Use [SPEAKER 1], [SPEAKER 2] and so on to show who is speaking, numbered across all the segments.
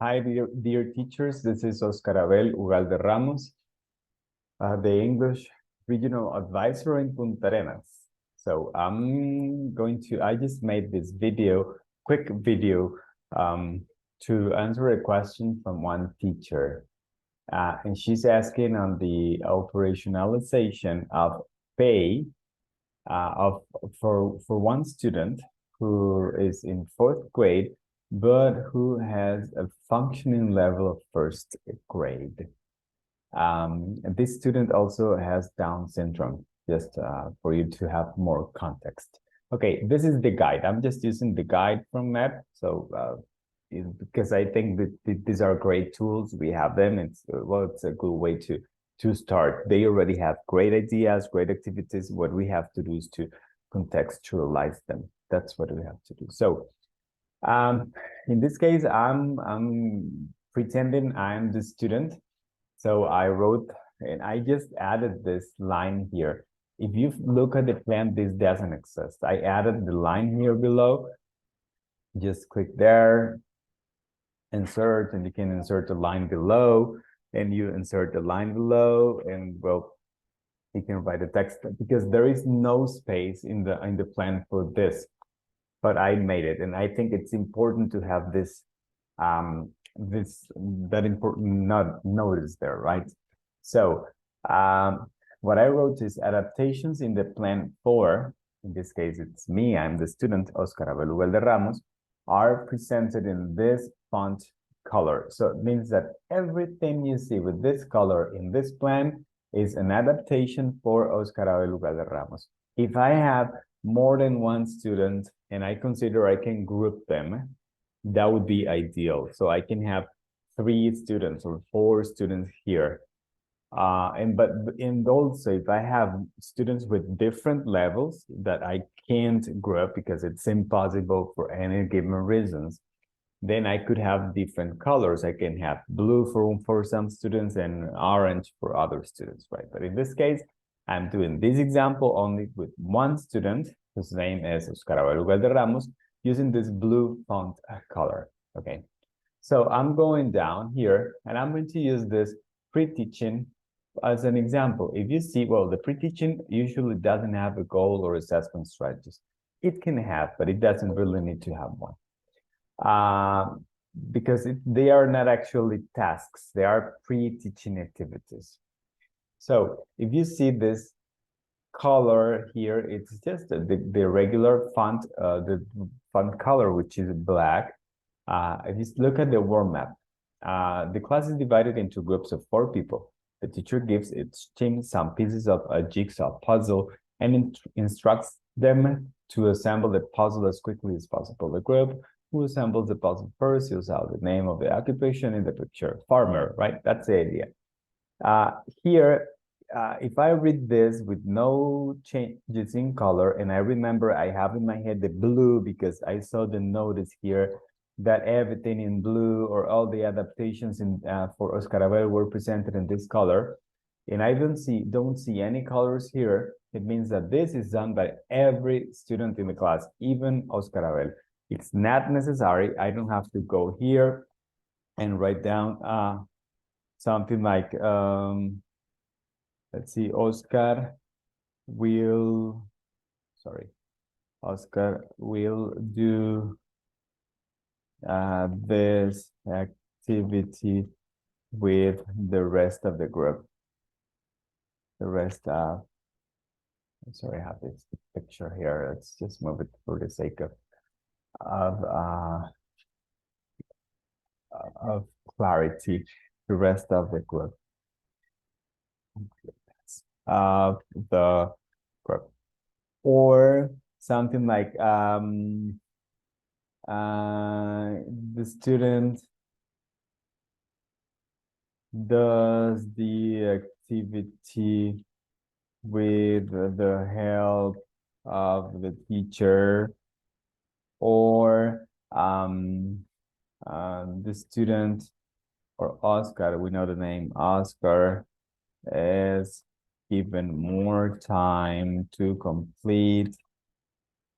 [SPEAKER 1] Hi, dear teachers. This is Oscar Abel Ugalde Ramos, the English Regional Advisor in Punta Arenas. So I just made this quick video, to answer a question from one teacher. And she's asking on the operationalization of PEI for one student who is in 4th grade, but who has a functioning level of 1st grade. This student also has Down syndrome, just for you to have more context. Okay, this is the guide. I'm just using the guide from MEP, so because I think that these are great tools. We have them. It's a good way to start. They already have great ideas, great activities. What we have to do is to contextualize them. That's what we have to do. So in this case, I'm pretending I'm the student. So I wrote, and I just added this line here. If you look at the plan, this doesn't exist. I added the line here below. Just click there, insert, and you can insert a line below, and you insert the line below, and well, you can write a text because there is no space in the plan for this, but I made it, and I think it's important to have this that important notice there, right? So what I wrote is adaptations in the plan 4. In this case, it's me. I'm the student, Oscar Abel Ugalde Ramos, are presented in this font color. So it means that everything you see with this color in this plan is an adaptation for Oscar Abel Ugalde Ramos. If I have more than one student and I consider I can group them, that would be ideal. So I can have 3 students or 4 students here. And also if I have students with different levels that I can't group because it's impossible for any given reasons, then I could have different colors. I can have blue for some students and orange for other students, right? But in this case, I'm doing this example only with one student whose name is Oscar Abel Ugalde Ramos, using this blue font color, okay? So I'm going down here and I'm going to use this pre-teaching as an example. If you see, well, the pre-teaching usually doesn't have a goal or assessment strategies. It can have, but it doesn't really need to have one. Because they are not actually tasks, they are pre-teaching activities. So if you see this color here, it's just the regular font, the font color, which is black. If you look at the world map, the class is divided into groups of 4 people. The teacher gives each team some pieces of a jigsaw puzzle and instructs them to assemble the puzzle as quickly as possible. The group who assembles the puzzle first fills out the name of the occupation in the picture, farmer, right? That's the idea. Here, if I read this with no changes in color, and I remember I have in my head the blue because I saw the notice here that everything in blue or all the adaptations for Oscar Abel were presented in this color, and I don't see any colors here, it means that this is done by every student in the class, even Oscar Abel. It's not necessary. I don't have to go here and write down something like, let's see, Oscar will do this activity with the rest of the group. The rest, I'm sorry, I have this picture here. Let's just move it for the sake of clarity. The rest of the group. The group. Or something like the student does the activity with the help of the teacher, or the student, or Oscar, we know the name, Oscar is given more time to complete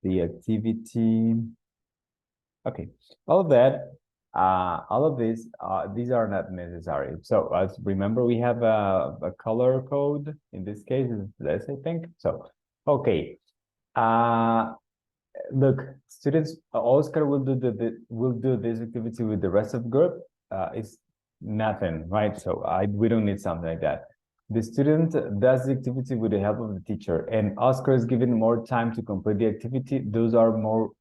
[SPEAKER 1] the activity. Okay, all of that All of these are not necessary. So remember, we have a color code. In this case, is this, I think. So, okay. Look, students, Oscar will do this activity with the rest of the group. It's nothing, right? So we don't need something like that. The student does the activity with the help of the teacher, and Oscar is given more time to complete the activity. Those are more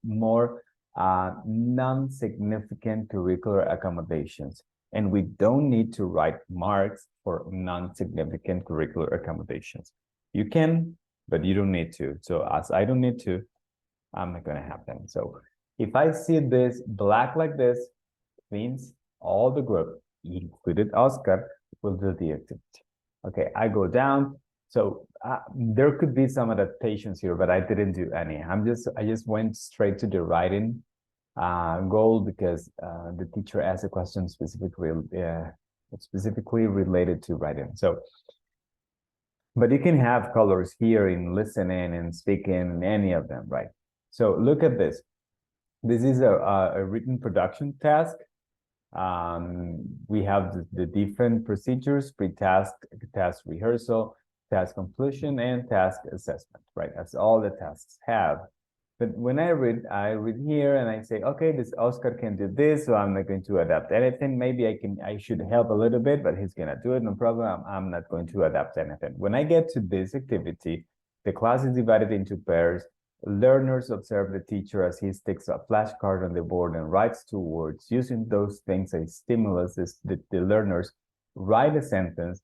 [SPEAKER 1] non-significant curricular accommodations, and we don't need to write marks for non-significant curricular accommodations. You can, but you don't need to. So as I don't need to, I'm not going to have them. So if I see this black like this, means all the group, included Oscar, will do the activity. Okay, I go down. So there could be some adaptations here, but I didn't do any. I just went straight to the writing goal because the teacher asked a question specifically related to writing. So, but you can have colors here in listening and speaking, any of them, right? So look at this. This is a written production task. We have the different procedures: pre-task, task rehearsal, task completion, and task assessment, right? That's all the tasks have. But when I read here and I say, okay, this Oscar can do this, so I'm not going to adapt anything. Maybe I should help a little bit, but he's gonna do it, no problem. I'm not going to adapt anything. When I get to this activity, the class is divided into pairs. Learners observe the teacher as he sticks a flashcard on the board and writes 2 words. Using those things as stimulus, the learners write a sentence,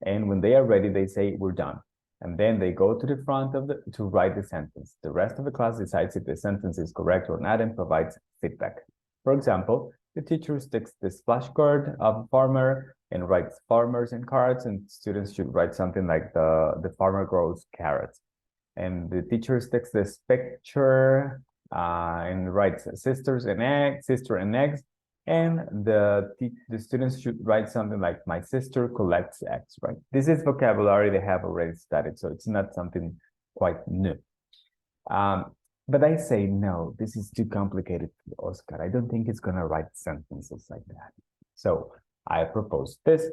[SPEAKER 1] and when they are ready, they say, we're done. And then they go to the front to write the sentence. The rest of the class decides if the sentence is correct or not and provides feedback. For example, the teacher sticks this flashcard of a farmer and writes farmers in carrots, and students should write something like the farmer grows carrots. And the teacher sticks this picture and writes sister and eggs, and the students should write something like my sister collects eggs, right? This is vocabulary they have already studied, so it's not something quite new. But I say, no, this is too complicated for Oscar. I don't think it's going to write sentences like that. So I propose this.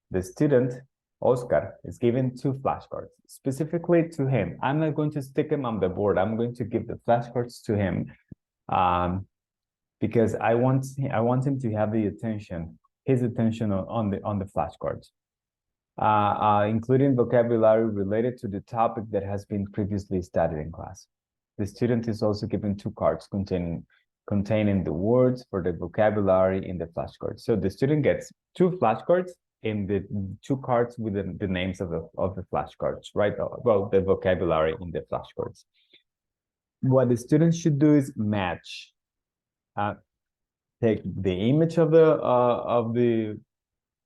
[SPEAKER 1] The student, Oscar, is given 2 flashcards specifically to him. I'm not going to stick them on the board. I'm going to give the flashcards to him because I want him to have his attention on the flashcards, including vocabulary related to the topic that has been previously studied in class. The student is also given 2 cards containing the words for the vocabulary in the flashcards. So the student gets 2 flashcards in the 2 cards with the names of the flashcards, right? Well, the vocabulary in the flashcards. What the students should do is match. Take the image of the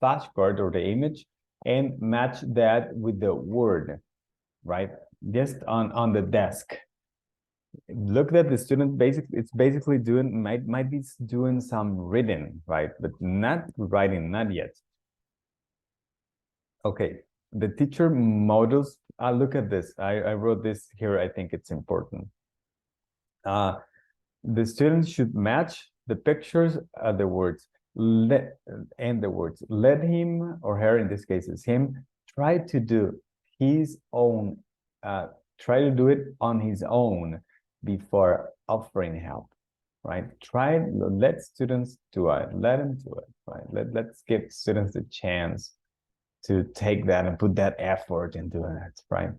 [SPEAKER 1] flashcard or the image and match that with the word, right? Just on the desk. Look that the student basically might be doing some reading, right? But not writing, not yet. Okay, the teacher models, look at this. I wrote this here, I think it's important. The students should match the pictures of the words, and the words. Let him or her, in this case is him, try to do his own, try to do it on his own before offering help, right? Let students do it, let them do it, right? Let's give students a chance to take that and put that effort into it, right?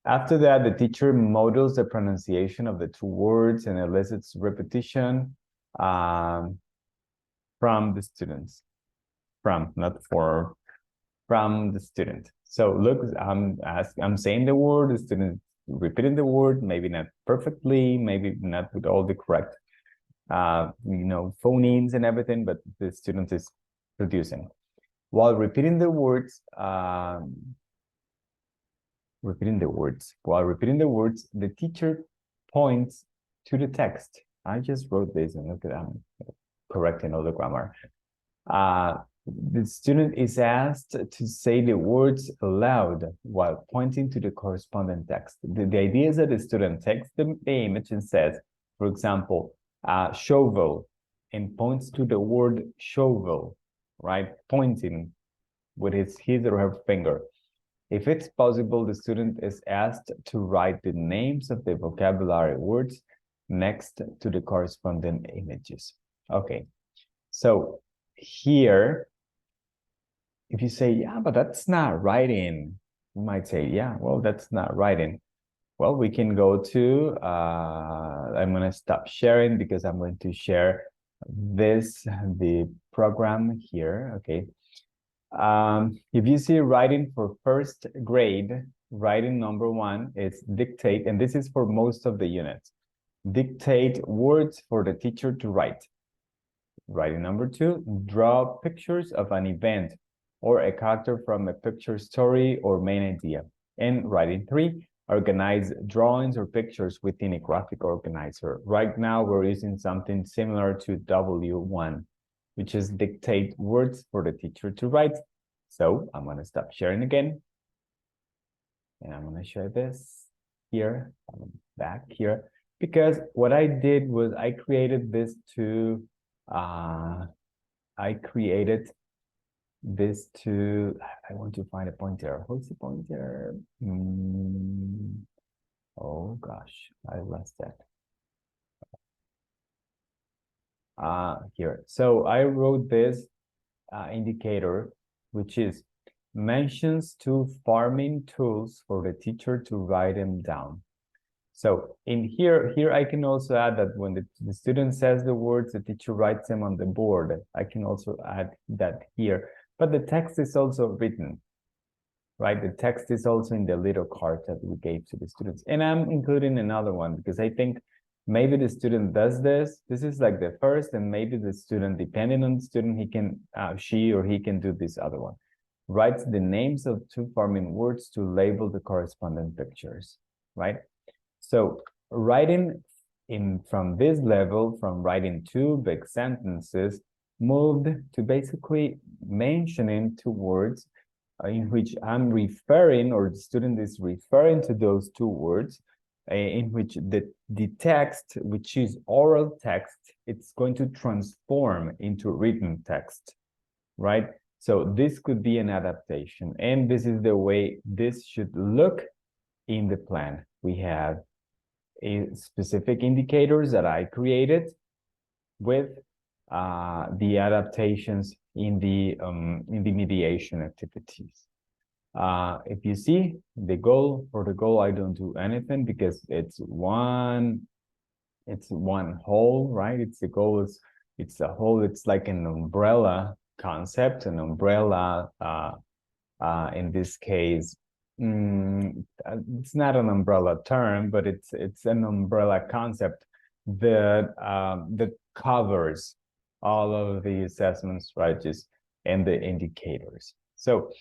[SPEAKER 1] After that, the teacher models the pronunciation of the 2 words and elicits repetition from the students. From the student. So look, I'm saying the word, the student repeating the word, maybe not perfectly, maybe not with all the correct phonemes and everything, but the student is producing. While repeating the words, the teacher points to the text. I just wrote this and look at I'm correcting all the grammar. The student is asked to say the words aloud while pointing to the corresponding text. The idea is that the student takes the image and says, for example, shovel, and points to the word shovel, right? Pointing with his or her finger. If it's possible, the student is asked to write the names of the vocabulary words next to the corresponding images. Okay, so here, if you say, yeah, but that's not writing, you might say, yeah, well, that's not writing. Well, we can go to, I'm going to stop sharing because I'm going to share the program here, okay? If you see writing for first grade, writing number 1 is dictate, and this is for most of the units. Dictate words for the teacher to write. Writing number 2, draw pictures of an event or a character from a picture story or main idea. And writing 3, organize drawings or pictures within a graphic organizer. Right now, we're using something similar to W1, which is dictate words for the teacher to write. So I'm going to stop sharing again. And I'm going to share this here, back here, because what I did was I created this to, I want to find a pointer. What's the pointer? Oh gosh, I lost that. Here. So I wrote this indicator, which is mentions 2 farming tools for the teacher to write them down. So in here I can also add that when the student says the words, the teacher writes them on the board. I can also add that here. But the text is also written, right? The text is also in the little card that we gave to the students. And I'm including another one because I think maybe the student does this. This is like the first, and maybe the student, depending on the student, she or he can do this other one. Writes the names of 2 farming words to label the corresponding pictures, right? So writing from this level, from writing 2 big sentences, moved to basically mentioning 2 words in which I'm referring, or the student is referring to those 2 words, in which the text, which is oral text, it's going to transform into written text, right? So this could be an adaptation, and this is the way this should look in the plan. We have specific indicators that I created with the adaptations in the mediation activities. If you see the goal, I don't do anything because it's one whole, right? It's the goal it's a whole. It's like an umbrella concept, an umbrella. In this case, it's not an umbrella term, but it's an umbrella concept that covers all of the assessment strategies and the indicators. So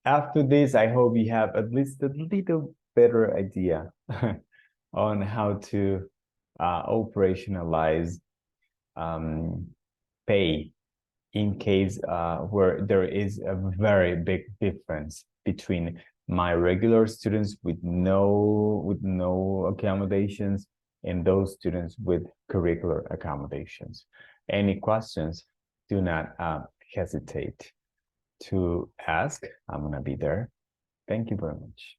[SPEAKER 1] after this, I hope you have at least a little better idea on how to operationalize PEI in case where there is a very big difference between my regular students with no accommodations and those students with curricular accommodations. Any questions, do not hesitate to ask. I'm going to be there. Thank you very much.